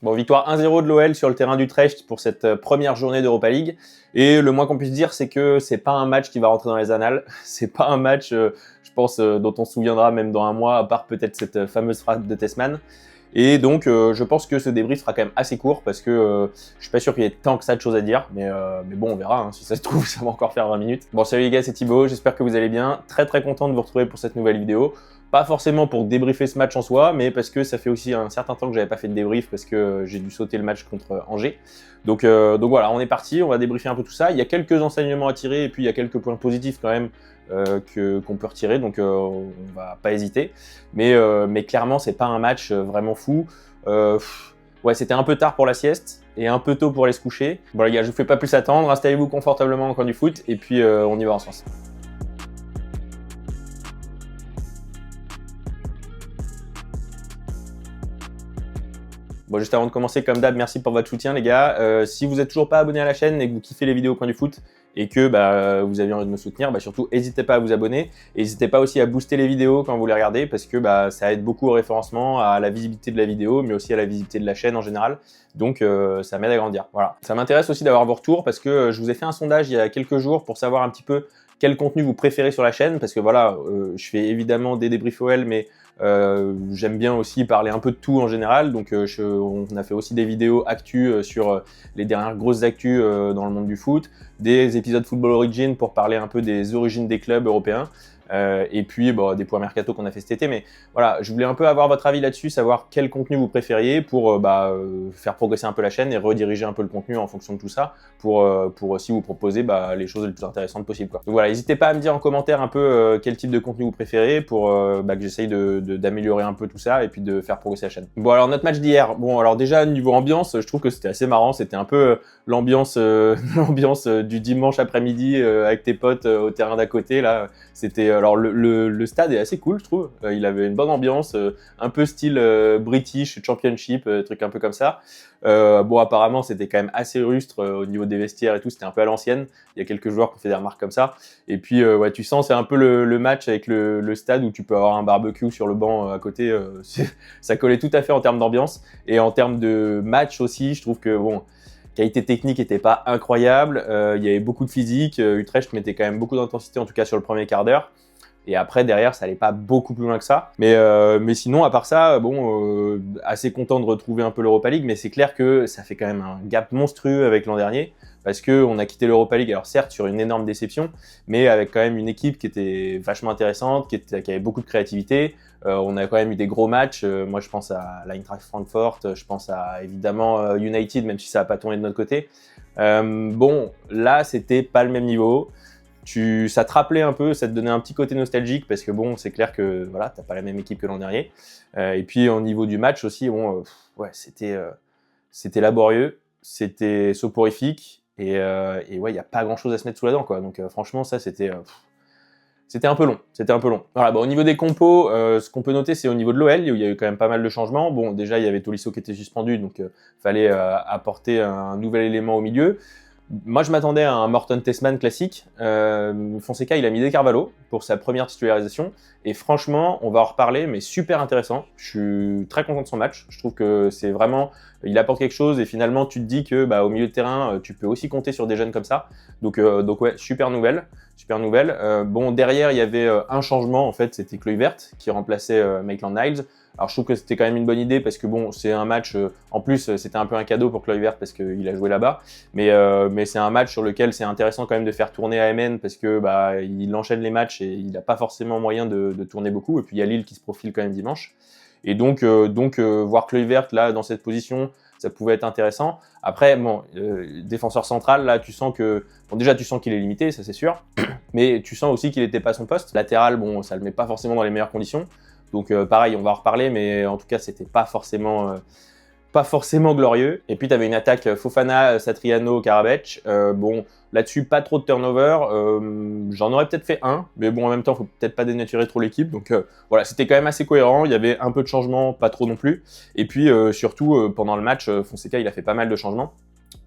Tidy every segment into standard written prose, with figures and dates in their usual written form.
Bon, victoire 1-0 de l'OL sur le terrain d'Utrecht pour cette première journée d'Europa League. Et le moins qu'on puisse dire, c'est que c'est pas un match qui va rentrer dans les annales. C'est pas un match, je pense, dont on se souviendra même dans un mois, à part peut-être cette fameuse frappe de Tessman. Et donc, je pense que ce débrief sera quand même assez court parce que je suis pas sûr qu'il y ait tant que ça de choses à dire. Mais bon, on verra. Hein. Si ça se trouve, ça va encore faire 20 minutes. Bon, salut les gars, c'est Thibaut. J'espère que vous allez bien. Très content de vous retrouver pour cette nouvelle vidéo. Pas forcément pour débriefer ce match en soi, mais parce que ça fait aussi un certain temps que j'avais pas fait de débrief parce que j'ai dû sauter le match contre Angers. Donc voilà, on est parti, on va débriefer un peu tout ça. Il y a quelques enseignements à tirer et puis il y a quelques points positifs quand même qu'on peut retirer, donc on va pas hésiter. Mais clairement, c'est pas un match vraiment fou. Ouais, c'était un peu tard pour la sieste et un peu tôt pour aller se coucher. Bon les gars, je vous fais pas plus attendre, installez-vous confortablement dans le coin du foot et puis on y va ensemble. Bon, juste avant de commencer, comme d'hab, merci pour votre soutien les gars. Si vous n'êtes toujours pas abonné à la chaîne et que vous kiffez les vidéos au coin du foot et que vous avez envie de me soutenir, surtout n'hésitez pas à vous abonner. Et n'hésitez pas aussi à booster les vidéos quand vous les regardez parce que ça aide beaucoup au référencement, à la visibilité de la vidéo, mais aussi à la visibilité de la chaîne en général. Donc ça m'aide à grandir. Voilà. Ça m'intéresse aussi d'avoir vos retours parce que je vous ai fait un sondage il y a quelques jours pour savoir un petit peu quel contenu vous préférez sur la chaîne, parce que voilà, je fais évidemment des débriefs OL, mais j'aime bien aussi parler un peu de tout en général. Donc on a fait aussi des vidéos actu sur les dernières grosses actus dans le monde du foot, des épisodes Football Origin pour parler un peu des origines des clubs européens. Et puis des points mercato qu'on a fait cet été, mais voilà, je voulais un peu avoir votre avis là-dessus, savoir quel contenu vous préfériez pour faire progresser un peu la chaîne et rediriger un peu le contenu en fonction de tout ça pour aussi vous proposer les choses les plus intéressantes possibles, quoi. Donc voilà, n'hésitez pas à me dire en commentaire un peu quel type de contenu vous préférez pour que j'essaye d'améliorer un peu tout ça et puis de faire progresser la chaîne. Bon, alors notre match d'hier, bon alors déjà niveau ambiance, je trouve que c'était assez marrant, c'était un peu l'ambiance du dimanche après-midi avec tes potes au terrain d'à côté là. C'était alors le stade est assez cool, je trouve. Il avait une bonne ambiance, un peu style British Championship, truc un peu comme ça. Bon, apparemment, c'était quand même assez rustre au niveau des vestiaires et tout. C'était un peu à l'ancienne. Il y a quelques joueurs qui ont fait des remarques comme ça. Et puis, ouais, tu sens, c'est un peu le match avec le stade où tu peux avoir un barbecue sur le banc à côté. Ça collait tout à fait en termes d'ambiance et en termes de match aussi. Je trouve que bon. Qualité technique n'était pas incroyable, il y avait beaucoup de physique, Utrecht mettait quand même beaucoup d'intensité, en tout cas sur le premier quart d'heure. Et après, derrière, ça allait pas beaucoup plus loin que ça. Mais sinon, à part ça, bon, assez content de retrouver un peu l'Europa League, mais c'est clair que ça fait quand même un gap monstrueux avec l'an dernier, parce qu'on a quitté l'Europa League, alors certes sur une énorme déception, mais avec quand même une équipe qui était vachement intéressante, qui avait beaucoup de créativité. On a quand même eu des gros matchs. Moi, je pense à l'Eintracht Francfort, je pense à évidemment United, même si ça n'a pas tourné de notre côté. Bon, là, c'était pas le même niveau. Ça te rappelait un peu, ça te donnait un petit côté nostalgique parce que bon, c'est clair que voilà, t'as pas la même équipe que l'an dernier. Et puis au niveau du match aussi, bon, ouais, c'était laborieux, c'était soporifique et ouais, il y a pas grand chose à se mettre sous la dent, quoi. Donc franchement, ça c'était un peu long, c'était un peu long. Voilà, bon, au niveau des compos, ce qu'on peut noter, c'est au niveau de l'OL, où il y a eu quand même pas mal de changements. Bon, déjà, il y avait Tolisso qui était suspendu, donc fallait apporter un nouvel élément au milieu. Moi, je m'attendais à un Morten Tessman classique. Fonseca, il a mis De Carvalho pour sa première titularisation. Et franchement, on va en reparler, mais super intéressant. Je suis très content de son match. Je trouve que c'est vraiment... Il apporte quelque chose et finalement, tu te dis que au milieu de terrain, tu peux aussi compter sur des jeunes comme ça. Donc ouais, super nouvelle. Super nouvelle. Bon, derrière, il y avait un changement, en fait, c'était Kluivert qui remplaçait Maitland-Niles. Alors je trouve que c'était quand même une bonne idée parce que bon, c'est un match, en plus c'était un peu un cadeau pour Kluivert parce qu'il a joué là-bas, mais c'est un match sur lequel c'est intéressant quand même de faire tourner AMN parce que il enchaîne les matchs et il n'a pas forcément moyen de tourner beaucoup, et puis il y a Lille qui se profile quand même dimanche, et donc voir Kluivert là dans cette position, ça pouvait être intéressant. Après bon, défenseur central là, tu sens que, bon déjà tu sens qu'il est limité, ça c'est sûr, mais tu sens aussi qu'il n'était pas à son poste. Latéral, bon ça le met pas forcément dans les meilleures conditions. Donc pareil, on va en reparler, mais en tout cas, c'était pas forcément glorieux. Et puis, tu avais une attaque Fofana, Satriano, Karabec. Bon, là-dessus, pas trop de turnover. J'en aurais peut-être fait un, mais bon, en même temps, faut peut-être pas dénaturer trop l'équipe. Donc voilà, c'était quand même assez cohérent. Il y avait un peu de changement, pas trop non plus. Et puis, surtout, pendant le match, Fonseca, il a fait pas mal de changements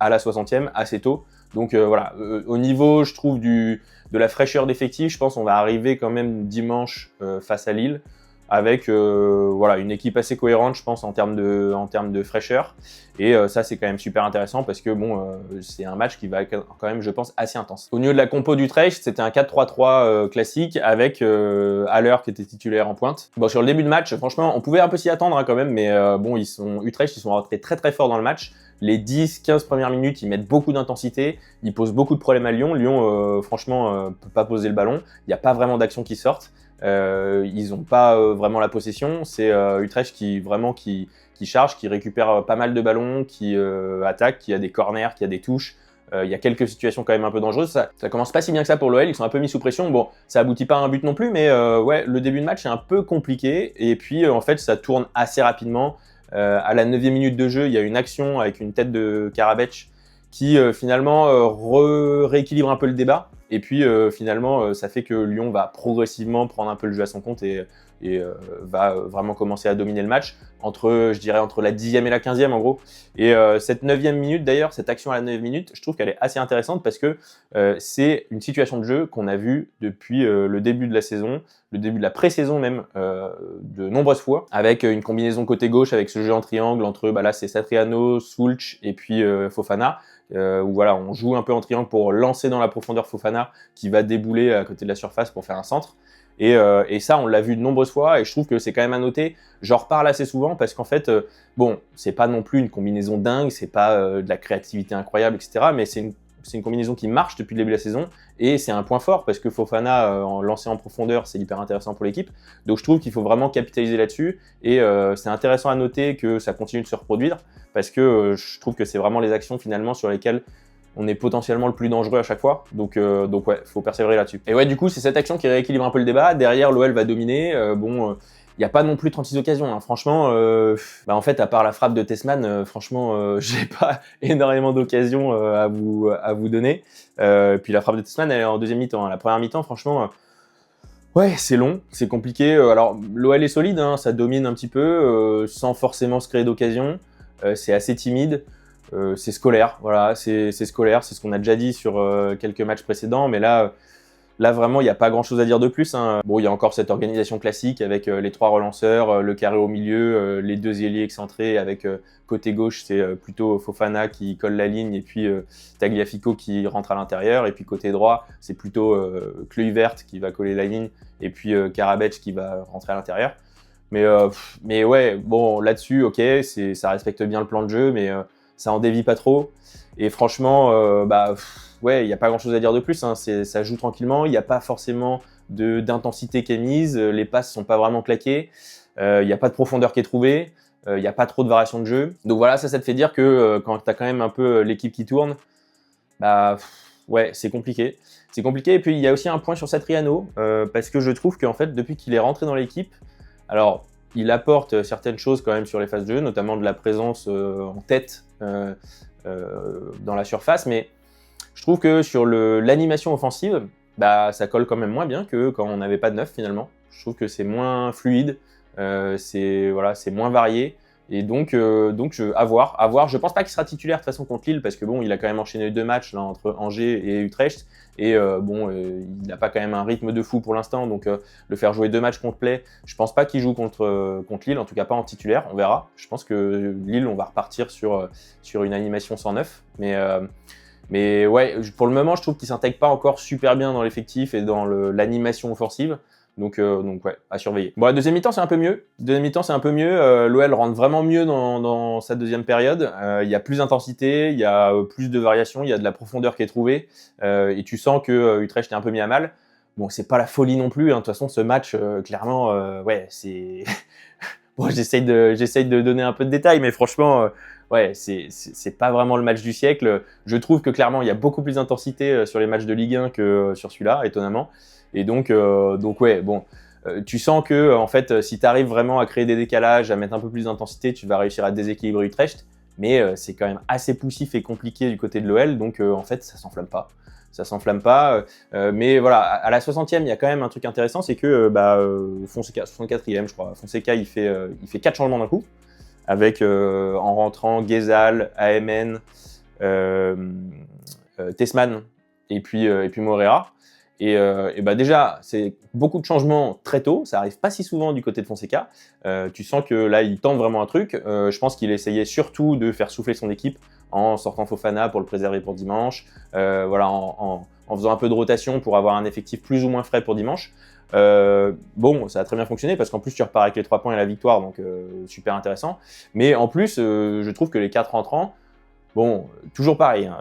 à la 60e, assez tôt. Donc voilà, au niveau, je trouve, de la fraîcheur d'effectif, je pense qu'on va arriver quand même dimanche face à Lille. avec voilà, une équipe assez cohérente, je pense, en termes de fraîcheur. Et ça, c'est quand même super intéressant parce que bon, c'est un match qui va quand même, je pense, assez intense. Au niveau de la compo d'Utrecht, c'était un 4-3-3 classique avec Haller qui était titulaire en pointe. Bon, sur le début de match, franchement, on pouvait un peu s'y attendre hein, quand même, mais bon, Utrecht, ils sont rentrés très très fort dans le match. Les 10-15 premières minutes, ils mettent beaucoup d'intensité, ils posent beaucoup de problèmes à Lyon. Lyon, franchement, peut pas poser le ballon. Il n'y a pas vraiment d'action qui sortent. Ils n'ont pas vraiment la possession. C'est Utrecht qui charge, qui récupère pas mal de ballons, qui attaque, qui a des corners, qui a des touches. Il y a quelques situations quand même un peu dangereuses. Ça commence pas si bien que ça pour l'OL. Ils sont un peu mis sous pression. Bon, ça aboutit pas à un but non plus, mais ouais, le début de match est un peu compliqué. Et puis en fait, ça tourne assez rapidement. À la 9e minute de jeu, il y a une action avec une tête de Karabec qui finalement rééquilibre un peu le débat. Et puis finalement, ça fait que Lyon va progressivement prendre un peu le jeu à son compte et va vraiment commencer à dominer le match entre, je dirais, entre la 10e et la 15e en gros. Et cette 9e minute d'ailleurs, cette action à la 9e minute, je trouve qu'elle est assez intéressante parce que c'est une situation de jeu qu'on a vue depuis le début de la saison, le début de la pré-saison même, de nombreuses fois, avec une combinaison côté gauche avec ce jeu en triangle entre, bah là c'est Satriano, Soulch et puis Fofana. Où voilà, on joue un peu en triangle pour lancer dans la profondeur Fofana qui va débouler à côté de la surface pour faire un centre. Et ça, on l'a vu de nombreuses fois et je trouve que c'est quand même à noter. J'en reparle assez souvent parce qu'en fait, bon, c'est pas non plus une combinaison dingue, c'est pas de la créativité incroyable, etc. Mais c'est une combinaison qui marche depuis le début de la saison et c'est un point fort parce que Fofana, en lancer en profondeur, c'est hyper intéressant pour l'équipe. Donc je trouve qu'il faut vraiment capitaliser là-dessus et c'est intéressant à noter que ça continue de se reproduire parce que je trouve que c'est vraiment les actions finalement sur lesquelles on est potentiellement le plus dangereux à chaque fois. Donc ouais, faut persévérer là-dessus. Et ouais, du coup, c'est cette action qui rééquilibre un peu le débat. Derrière, l'OL va dominer. Il n'y a pas non plus 36 occasions. Hein. Franchement, en fait, à part la frappe de Tessman, franchement, j'ai pas énormément d'occasions à vous donner. Puis la frappe de Tessman, elle est en deuxième mi-temps. Hein. La première mi-temps, franchement, ouais, c'est long, c'est compliqué. Alors, l'OL est solide, hein, ça domine un petit peu, sans forcément se créer d'occasion. C'est assez timide. C'est scolaire, voilà, c'est scolaire, c'est ce qu'on a déjà dit sur quelques matchs précédents, mais là vraiment, il n'y a pas grand-chose à dire de plus. Hein. Bon, il y a encore cette organisation classique avec les 3 relanceurs, le carré au milieu, les 2 ailiers excentrés avec côté gauche, c'est plutôt Fofana qui colle la ligne et puis Tagliafico qui rentre à l'intérieur. Et puis côté droit, c'est plutôt Kluivert qui va coller la ligne et puis Karabec qui va rentrer à l'intérieur. Mais ouais, bon, là-dessus, ok, ça respecte bien le plan de jeu, mais ça en dévie pas trop. Et franchement, ouais, il n'y a pas grand-chose à dire de plus. Hein. Ça joue tranquillement. Il n'y a pas forcément d'intensité qui est mise. Les passes sont pas vraiment claquées. Il n'y a pas de profondeur qui est trouvée. Il n'y a pas trop de variation de jeu. Donc voilà, ça te fait dire que quand tu as quand même un peu l'équipe qui tourne, ouais, c'est compliqué. C'est compliqué. Et puis il y a aussi un point sur Satriano, parce que je trouve qu'en fait, depuis qu'il est rentré dans l'équipe, alors il apporte certaines choses quand même sur les phases de jeu, notamment de la présence en tête dans la surface, mais je trouve que sur l'animation offensive, ça colle quand même moins bien que quand on n'avait pas de neuf finalement. Je trouve que c'est moins fluide, c'est moins varié. Et donc à voir. Je pense pas qu'il sera titulaire de toute façon contre Lille parce que bon, il a quand même enchaîné 2 matchs là, entre Angers et Utrecht. Et il n'a pas quand même un rythme de fou pour l'instant. Donc le faire jouer 2 matchs complet, je pense pas qu'il joue contre Lille, en tout cas pas en titulaire. On verra. Je pense que Lille, on va repartir sur une animation sans neuf. Mais ouais, pour le moment, je trouve qu'il s'intègre pas encore super bien dans l'effectif et dans l'animation offensive. Donc ouais, à surveiller. Bon, la deuxième mi-temps, c'est un peu mieux. L'OL rentre vraiment mieux dans sa deuxième période. Il y a plus d'intensité, il y a plus de variation, il y a de la profondeur qui est trouvée. Et tu sens que Utrecht est un peu mis à mal. Bon, c'est pas la folie non plus. Hein. De toute façon, ce match, clairement, ouais, c'est... bon, j'essaye de donner un peu de détails, mais franchement... ouais, c'est pas vraiment le match du siècle. Je trouve que clairement, il y a beaucoup plus d'intensité sur les matchs de Ligue 1 que sur celui-là, étonnamment. Et donc ouais, bon, tu sens que en fait, si tu arrives vraiment à créer des décalages, à mettre un peu plus d'intensité, tu vas réussir à déséquilibrer Utrecht. Mais c'est quand même assez poussif et compliqué du côté de l'OL, donc en fait, ça s'enflamme pas. Mais voilà, à la 60e, il y a quand même un truc intéressant, c'est que Fonseca, 64e, je crois, Fonseca, il fait 4 changements d'un coup. Avec en rentrant Ghezal, AMN, Tessman et puis Moreira. Et bah déjà, c'est beaucoup de changements très tôt. Ça arrive pas si souvent du côté de Fonseca. Tu sens que là, il tente vraiment un truc. Je pense qu'il essayait surtout de faire souffler son équipe en sortant Fofana pour le préserver pour dimanche. Voilà, en faisant un peu de rotation pour avoir un effectif plus ou moins frais pour dimanche. Bon, ça a très bien fonctionné parce qu'en plus tu repars avec les 3 points et la victoire, donc super intéressant. Mais en plus, je trouve que les 4 rentrants, bon, toujours pareil, hein,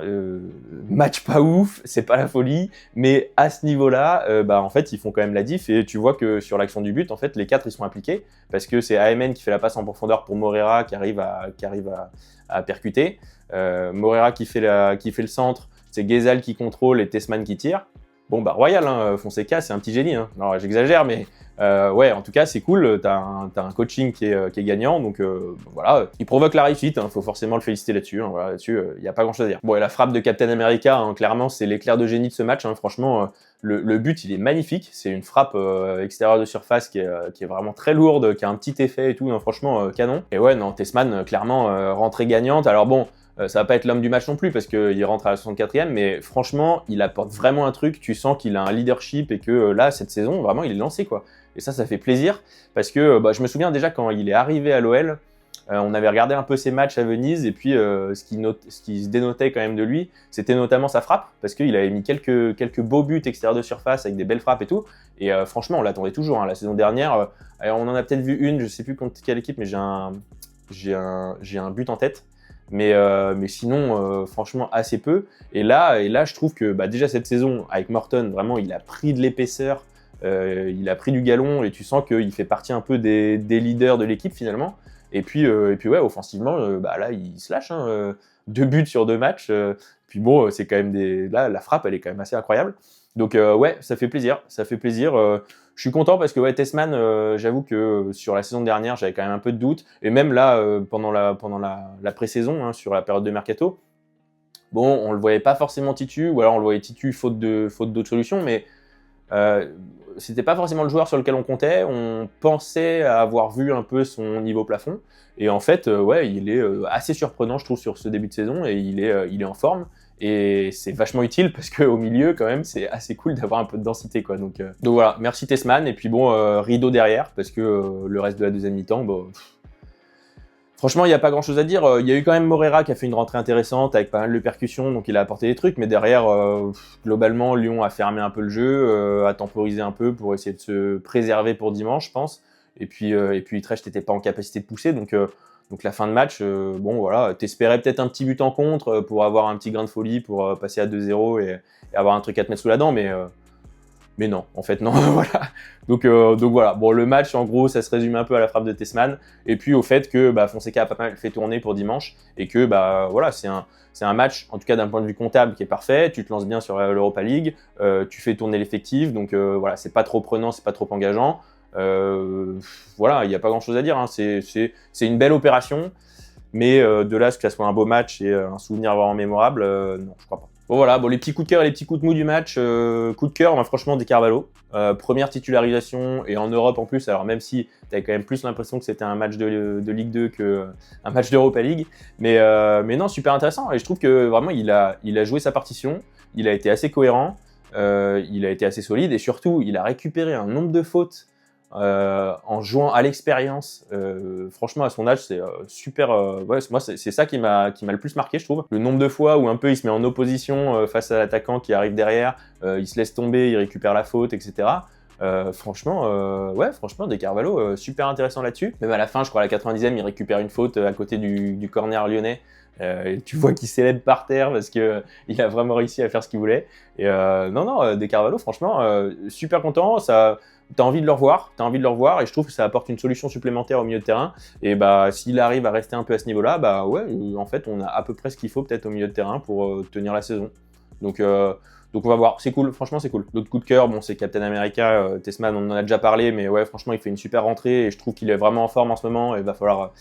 match pas ouf, c'est pas la folie, mais à ce niveau-là, bah, en fait, ils font quand même la diff et tu vois que sur l'action du but, en fait, les 4 ils sont impliqués parce que c'est AMN qui fait la passe en profondeur pour Moreira qui arrive à percuter. Moreira qui fait le centre, c'est Ghezal qui contrôle et Tessman qui tire. Bon, bah, royal, hein, Fonseca, c'est un petit génie. Hein. Alors, j'exagère, mais ouais, en tout cas, c'est cool. T'as un coaching qui est gagnant, donc voilà, il provoque la réussite. Faut forcément le féliciter là-dessus. Hein, voilà, là-dessus, il n'y a pas grand-chose à dire. Bon, et la frappe de Captain America, hein, clairement, c'est l'éclair de génie de ce match. Hein, franchement, le but, il est magnifique. C'est une frappe extérieure de surface qui est vraiment très lourde, qui a un petit effet et tout. Non, franchement, canon. Et ouais, non, Tessman, clairement, rentrée gagnante. Alors bon, ça va pas être l'homme du match non plus parce qu'il rentre à la 64e, mais franchement, il apporte vraiment un truc. Tu sens qu'il a un leadership et que là, cette saison, vraiment, il est lancé, quoi. Et ça fait plaisir parce que bah, je me souviens déjà quand il est arrivé à l'OL, on avait regardé un peu ses matchs à Venise et puis ce qui se dénotait quand même de lui, c'était notamment sa frappe parce qu'il avait mis quelques beaux buts extérieurs de surface avec des belles frappes et tout. Et franchement, on l'attendait toujours. Hein. La saison dernière, on en a peut-être vu une, je sais plus contre quelle équipe, mais j'ai un but en tête. Mais sinon, franchement, assez peu. Et là, je trouve que bah, déjà cette saison, avec Morton, vraiment, il a pris de l'épaisseur, il a pris du galon, et tu sens qu'il fait partie un peu des leaders de l'équipe finalement. Et puis ouais, offensivement, bah, là, il se lâche. Hein, 2 buts sur 2 matchs. Puis bon, c'est quand même là, la frappe, elle est quand même assez incroyable. Donc ouais, ça fait plaisir. Ça fait plaisir. Je suis content parce que ouais, Tessman, j'avoue que sur la saison dernière, j'avais quand même un peu de doute. Et même là, pendant la pré-saison, hein, sur la période de mercato, bon, on le voyait pas forcément titu, ou alors on le voyait titu faute d'autres solutions, mais c'était pas forcément le joueur sur lequel on comptait. On pensait avoir vu un peu son niveau plafond. Et en fait, ouais, il est assez surprenant, je trouve, sur ce début de saison, et il est en forme. Et c'est vachement utile parce qu'au milieu, quand même, c'est assez cool d'avoir un peu de densité, quoi. Donc voilà, merci Tessman. Et puis bon, rideau derrière, parce que le reste de la deuxième mi-temps, bon, franchement, il n'y a pas grand-chose à dire. Il y a eu quand même Moreira qui a fait une rentrée intéressante avec pas mal de percussions, donc il a apporté des trucs. Mais derrière, globalement, Lyon a fermé un peu le jeu, a temporisé un peu pour essayer de se préserver pour dimanche, je pense. Et puis Utrecht n'était pas en capacité de pousser, donc la fin de match, bon voilà, t'espérais peut-être un petit but en contre pour avoir un petit grain de folie, pour passer à 2-0 et avoir un truc à te mettre sous la dent, mais non, en fait non, voilà. Donc voilà, bon le match en gros ça se résume un peu à la frappe de Tessman et puis au fait que bah, Fonseca a pas mal fait tourner pour dimanche et que bah voilà c'est un match en tout cas d'un point de vue comptable qui est parfait, tu te lances bien sur l'Europa League, tu fais tourner l'effectif donc voilà c'est pas trop prenant, c'est pas trop engageant. Voilà, il n'y a pas grand chose à dire, hein. C'est une belle opération, mais de là, ce que ça soit un beau match et un souvenir vraiment mémorable, non, je crois pas. Bon voilà, bon, les petits coups de cœur et les petits coups de mou du match. Coup de cœur, bah, franchement, Di Carvalho. Première titularisation et en Europe en plus, alors même si tu avais quand même plus l'impression que c'était un match de Ligue 2 qu'un match d'Europa League, mais non, super intéressant et je trouve que vraiment il a joué sa partition, il a été assez cohérent, il a été assez solide et surtout il a récupéré un nombre de fautes en jouant à l'expérience. Franchement à son âge c'est super, ouais, moi c'est ça qui m'a le plus marqué je trouve, le nombre de fois où un peu il se met en opposition face à l'attaquant qui arrive derrière, il se laisse tomber, il récupère la faute, etc. Franchement, ouais, franchement, De Carvalho, super intéressant là-dessus. Même à la fin, je crois à la 90e, il récupère une faute à côté du corner lyonnais. Et tu vois qu'il s'élève par terre parce que il a vraiment réussi à faire ce qu'il voulait. Et non, De Carvalho, franchement, super content. T'as envie de le revoir, et je trouve que ça apporte une solution supplémentaire au milieu de terrain. Et bah, s'il arrive à rester un peu à ce niveau-là, bah ouais, en fait, on a à peu près ce qu'il faut peut-être au milieu de terrain pour tenir la saison. Donc on va voir, c'est cool, franchement c'est cool. D'autres coups de cœur, bon c'est Captain America, Tessman, on en a déjà parlé, mais ouais franchement il fait une super rentrée et je trouve qu'il est vraiment en forme en ce moment et va falloir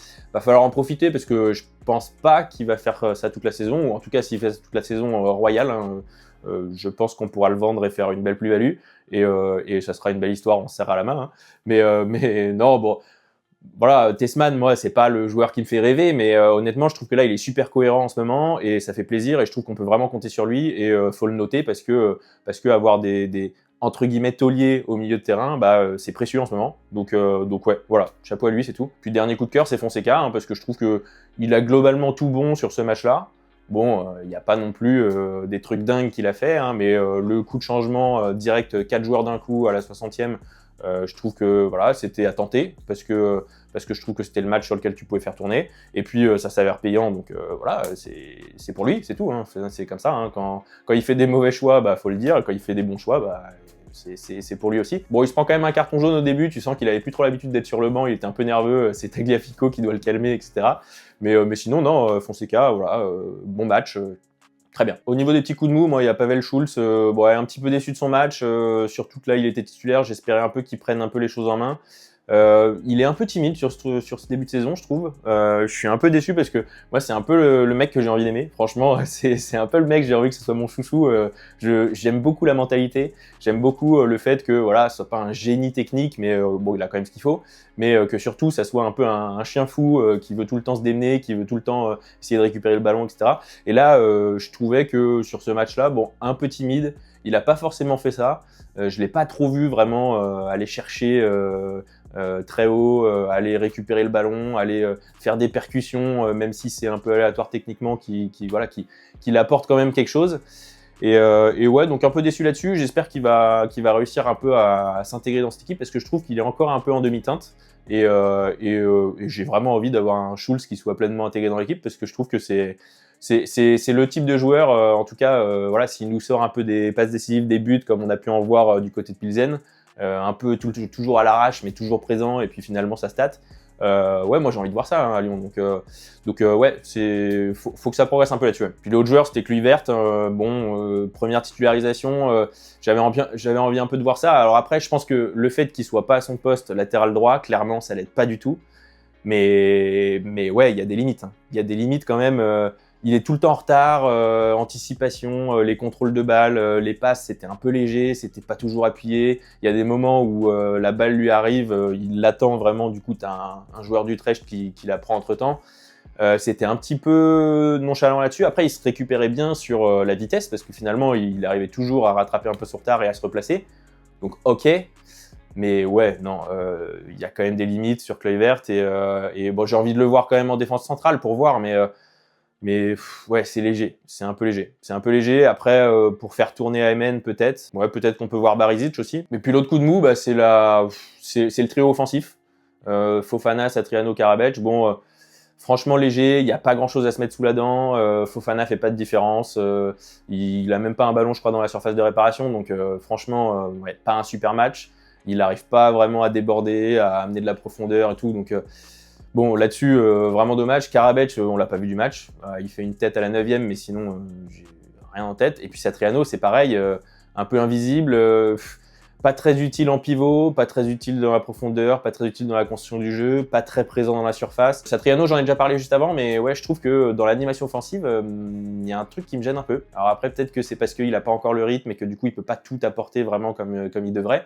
en profiter parce que je pense pas qu'il va faire ça toute la saison, ou en tout cas s'il fait ça toute la saison royale, hein, je pense qu'on pourra le vendre et faire une belle plus-value et ça sera une belle histoire, on se serre à la main, hein. Mais non, bon, voilà, Tessman, moi, c'est pas le joueur qui me fait rêver, mais honnêtement, je trouve que là, il est super cohérent en ce moment et ça fait plaisir et je trouve qu'on peut vraiment compter sur lui et faut le noter parce que avoir entre guillemets taulier au milieu de terrain, c'est précieux en ce moment. Donc ouais, voilà, chapeau à lui, c'est tout. Puis dernier coup de cœur, c'est Fonseca, hein, parce que je trouve qu'il a globalement tout bon sur ce match-là. Bon, il n'y a pas non plus des trucs dingues qu'il a fait, hein, mais le coup de changement direct, 4 joueurs d'un coup à la 60e, je trouve que voilà, c'était à tenter, parce que je trouve que c'était le match sur lequel tu pouvais faire tourner. Et puis ça s'avère payant, donc voilà, c'est pour lui, c'est tout. Hein, c'est comme ça. Hein, quand il fait des mauvais choix, faut le dire. Quand il fait des bons choix, c'est pour lui aussi. Bon, il se prend quand même un carton jaune au début. Tu sens qu'il avait plus trop l'habitude d'être sur le banc. Il était un peu nerveux. C'est Tagliafico qui doit le calmer, etc. Mais sinon, non, Fonseca, voilà, bon match. Très bien. Au niveau des petits coups de mou, moi, il y a Pavel Schulz, un petit peu déçu de son match. Surtout que là, il était titulaire. J'espérais un peu qu'il prenne un peu les choses en main. Il est un peu timide sur ce début de saison, je trouve. Je suis un peu déçu parce que moi, c'est un peu le mec que j'ai envie d'aimer. Franchement, c'est un peu le mec, j'ai envie que ce soit mon chouchou. J'aime beaucoup la mentalité. J'aime beaucoup le fait que voilà, ce soit pas un génie technique, mais bon, il a quand même ce qu'il faut. Mais que surtout, ça soit un peu un chien fou qui veut tout le temps se démener, qui veut tout le temps essayer de récupérer le ballon, etc. Et là, je trouvais que sur ce match-là, bon, un peu timide. Il n'a pas forcément fait ça. Je l'ai pas trop vu vraiment aller chercher très haut, aller récupérer le ballon, aller faire des percussions, même si c'est un peu aléatoire techniquement, qui apporte quand même quelque chose. Et ouais, donc un peu déçu là-dessus. J'espère qu'il va réussir un peu à s'intégrer dans cette équipe, parce que je trouve qu'il est encore un peu en demi-teinte. Et j'ai vraiment envie d'avoir un Schulz qui soit pleinement intégré dans l'équipe, parce que je trouve que c'est le type de joueur, en tout cas, voilà, s'il nous sort un peu des passes décisives, des buts, comme on a pu en voir du côté de Pilsen, un peu toujours à l'arrache, mais toujours présent, et puis finalement ça stat. Ouais, moi j'ai envie de voir ça hein, à Lyon. Donc ouais, faut que ça progresse un peu là-dessus. Ouais. Puis l'autre joueur, c'était Kluivert. Première titularisation, j'avais envie un peu de voir ça. Alors après, je pense que le fait qu'il soit pas à son poste latéral droit, clairement, ça l'aide pas du tout. Mais ouais, il y a des limites. Hein. Il y a des limites quand même. Il est tout le temps en retard, anticipation, les contrôles de balles, les passes, c'était un peu léger, c'était pas toujours appuyé. Il y a des moments où la balle lui arrive, il l'attend vraiment, du coup, tu as un joueur d'Utrecht qui la prend entre-temps. C'était un petit peu nonchalant là-dessus. Après, il se récupérait bien sur la vitesse, parce que finalement, il arrivait toujours à rattraper un peu son retard et à se replacer. Donc, ok. Mais ouais, non, il y a quand même des limites sur Kluivert. Et bon, j'ai envie de le voir quand même en défense centrale pour voir, mais ouais, c'est léger, c'est un peu léger. C'est un peu léger. Après, pour faire tourner AMN, peut-être. Ouais, peut-être qu'on peut voir Barisic aussi. Mais puis l'autre coup de mou, c'est le trio offensif. Fofana, Satriano, Karabec. Bon, franchement léger, il n'y a pas grand-chose à se mettre sous la dent. Fofana fait pas de différence. Il a même pas un ballon, je crois, dans la surface de réparation. Donc franchement, ouais, pas un super match. Il n'arrive pas vraiment à déborder, à amener de la profondeur et tout. Donc bon, là-dessus, vraiment dommage. Karabec, on l'a pas vu du match. Il fait une tête à la 9e, mais sinon, j'ai rien en tête. Et puis Satriano, c'est pareil, un peu invisible, pas très utile en pivot, pas très utile dans la profondeur, pas très utile dans la construction du jeu, pas très présent dans la surface. Satriano, j'en ai déjà parlé juste avant, mais ouais, je trouve que dans l'animation offensive, il y a un truc qui me gêne un peu. Alors après, peut-être que c'est parce qu'il n'a pas encore le rythme et que du coup, il peut pas tout apporter vraiment comme il devrait.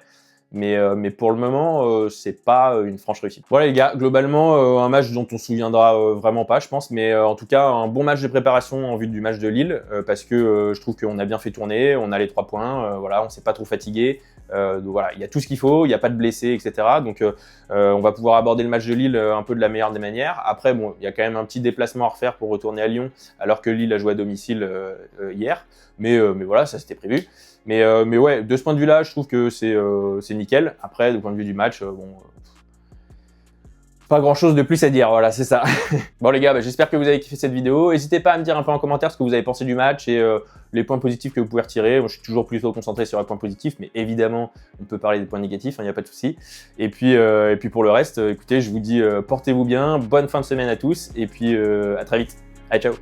Mais pour le moment, c'est pas une franche réussite. Voilà les gars, globalement, un match dont on se souviendra vraiment pas, je pense. Mais en tout cas, un bon match de préparation en vue du match de Lille, parce que je trouve qu'on a bien fait tourner, on a les 3 points, voilà, on s'est pas trop fatigué. Donc voilà, il y a tout ce qu'il faut, il n'y a pas de blessés, etc. Donc on va pouvoir aborder le match de Lille un peu de la meilleure des manières. Après, bon, il y a quand même un petit déplacement à refaire pour retourner à Lyon, alors que Lille a joué à domicile hier. Mais voilà, ça c'était prévu. Mais ouais, de ce point de vue-là, je trouve que c'est nickel. Après, du point de vue du match, pas grand-chose de plus à dire. Voilà, c'est ça. Bon les gars, j'espère que vous avez kiffé cette vidéo. N'hésitez pas à me dire un peu en commentaire ce que vous avez pensé du match et les points positifs que vous pouvez retirer. Moi, je suis toujours plutôt concentré sur les points positifs, mais évidemment, on peut parler des points négatifs, il n'y a pas de souci. Et puis pour le reste, écoutez, je vous dis portez-vous bien, bonne fin de semaine à tous, et puis à très vite. Allez, ciao.